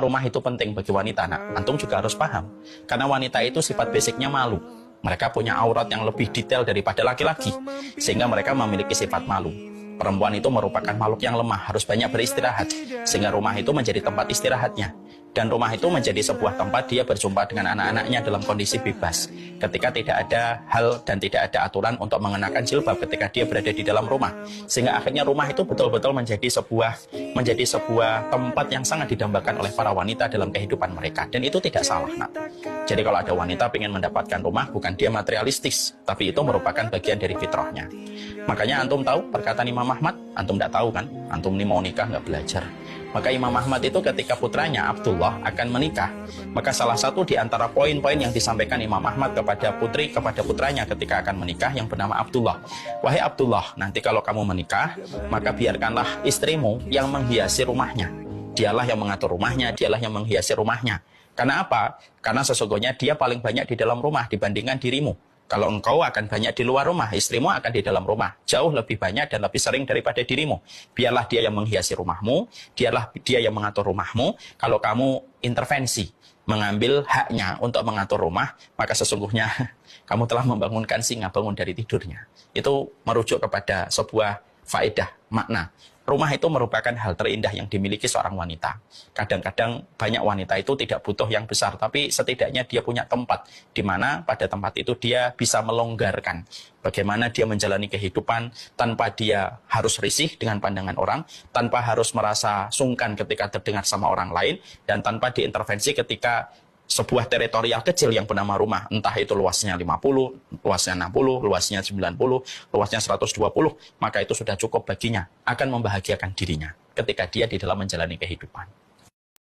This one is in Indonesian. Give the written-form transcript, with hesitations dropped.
rumah itu penting bagi wanita? Nah, antum juga harus paham. Karena wanita itu sifat basicnya malu. Mereka punya aurat yang lebih detail daripada laki-laki, sehingga mereka memiliki sifat malu. Perempuan itu merupakan makhluk yang lemah, harus banyak beristirahat, sehingga rumah itu menjadi tempat istirahatnya. Dan rumah itu menjadi sebuah tempat dia berjumpa dengan anak-anaknya dalam kondisi bebas. Ketika tidak ada hal dan tidak ada aturan untuk mengenakan jilbab ketika dia berada di dalam rumah. Sehingga akhirnya rumah itu betul-betul menjadi sebuah tempat yang sangat didambakan oleh para wanita dalam kehidupan mereka. Dan itu tidak salah, nak. Jadi kalau ada wanita ingin mendapatkan rumah, bukan dia materialistis, tapi itu merupakan bagian dari fitrahnya. Makanya antum tahu perkataan Imam Ahmad? Antum tidak tahu kan? Antum ini mau nikah nggak belajar. Maka Imam Ahmad itu ketika putranya Abdullah akan menikah, maka salah satu di antara poin-poin yang disampaikan Imam Ahmad kepada putranya ketika akan menikah yang bernama Abdullah. Wahai Abdullah, nanti kalau kamu menikah, maka biarkanlah istrimu yang menghiasi rumahnya. Dialah yang mengatur rumahnya, dialah yang menghiasi rumahnya. Karena apa? Karena sesungguhnya dia paling banyak di dalam rumah dibandingkan dirimu. Kalau engkau akan banyak di luar rumah, istrimu akan di dalam rumah. Jauh lebih banyak dan lebih sering daripada dirimu. Biarlah dia yang menghiasi rumahmu, dialah dia yang mengatur rumahmu. Kalau kamu intervensi, mengambil haknya untuk mengatur rumah, maka sesungguhnya kamu telah membangunkan singa bangun dari tidurnya. Itu merujuk kepada sebuah faedah, makna. Rumah itu merupakan hal terindah yang dimiliki seorang wanita. Kadang-kadang banyak wanita itu tidak butuh yang besar, tapi setidaknya dia punya tempat, di mana pada tempat itu dia bisa melonggarkan. Bagaimana dia menjalani kehidupan tanpa dia harus risih dengan pandangan orang, tanpa harus merasa sungkan ketika terdengar sama orang lain, dan tanpa diintervensi ketika sebuah teritorial kecil yang bernama rumah, entah itu luasnya 50, luasnya 60, luasnya 90, luasnya 120, maka itu sudah cukup baginya, akan membahagiakan dirinya ketika dia di dalam menjalani kehidupan.